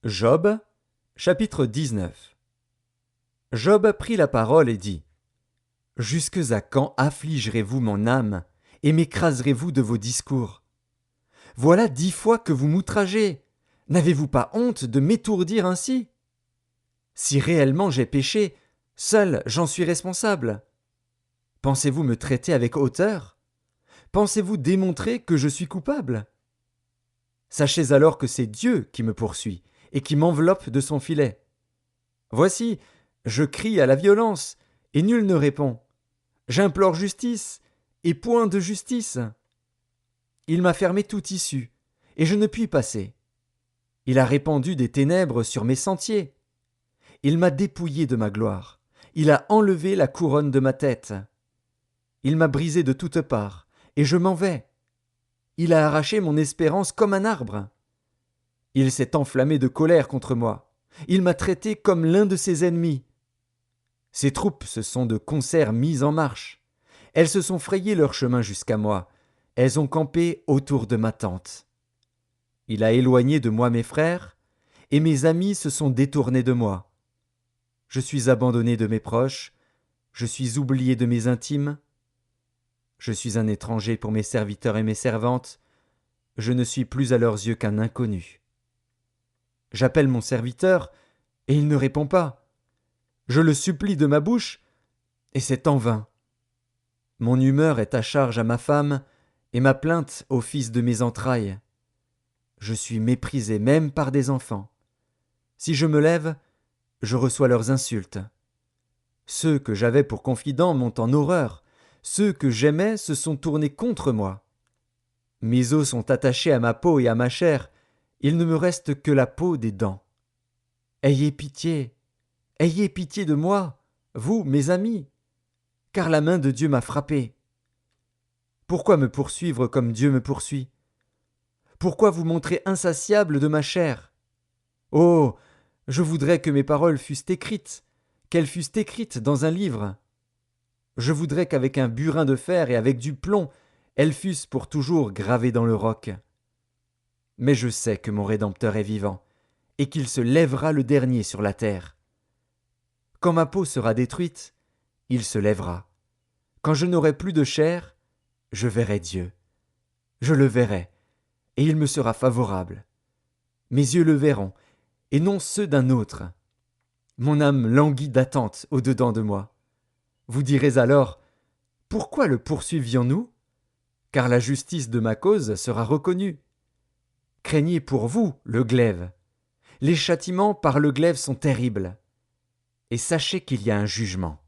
Job, chapitre 19. Job prit la parole et dit: Jusque à quand affligerez-vous mon âme, et m'écraserez-vous de vos discours? Voilà 10 fois que vous m'outragez. N'avez-vous pas honte de m'étourdir ainsi? Si réellement j'ai péché, seul j'en suis responsable. Pensez-vous me traiter avec hauteur? Pensez-vous démontrer que je suis coupable? Sachez alors que c'est Dieu qui me poursuit et qui m'enveloppe de son filet. Voici, je crie à la violence, et nul ne répond. J'implore justice, et point de justice. Il m'a fermé toute issue, et je ne puis passer. Il a répandu des ténèbres sur mes sentiers. Il m'a dépouillé de ma gloire. Il a enlevé la couronne de ma tête. Il m'a brisé de toutes parts, et je m'en vais. Il a arraché mon espérance comme un arbre. Il s'est enflammé de colère contre moi. Il m'a traité comme l'un de ses ennemis. Ses troupes se sont de concert mises en marche. Elles se sont frayé leur chemin jusqu'à moi. Elles ont campé autour de ma tente. Il a éloigné de moi mes frères, et mes amis se sont détournés de moi. Je suis abandonné de mes proches, je suis oublié de mes intimes. Je suis un étranger pour mes serviteurs et mes servantes, je ne suis plus à leurs yeux qu'un inconnu. J'appelle mon serviteur, et il ne répond pas. Je le supplie de ma bouche, et c'est en vain. Mon humeur est à charge à ma femme, et ma plainte au fils de mes entrailles. Je suis méprisé même par des enfants. Si je me lève, je reçois leurs insultes. Ceux que j'avais pour confidents m'ont en horreur. Ceux que j'aimais se sont tournés contre moi. Mes os sont attachés à ma peau et à ma chair. Il ne me reste que la peau des dents. Ayez pitié de moi, vous, mes amis, car la main de Dieu m'a frappé. Pourquoi me poursuivre comme Dieu me poursuit? Pourquoi vous montrer insatiable de ma chair? Oh, je voudrais que mes paroles fussent écrites, qu'elles fussent écrites dans un livre. Je voudrais qu'avec un burin de fer et avec du plomb, elles fussent pour toujours gravées dans le roc. Mais je sais que mon Rédempteur est vivant, et qu'il se lèvera le dernier sur la terre. Quand ma peau sera détruite, il se lèvera. Quand je n'aurai plus de chair, je verrai Dieu. Je le verrai, et il me sera favorable. Mes yeux le verront, et non ceux d'un autre. Mon âme languit d'attente au-dedans de moi. Vous direz alors: Pourquoi le poursuivions-nous? Car la justice de ma cause sera reconnue. Craignez pour vous le glaive. Les châtiments par le glaive sont terribles. Et sachez qu'il y a un jugement.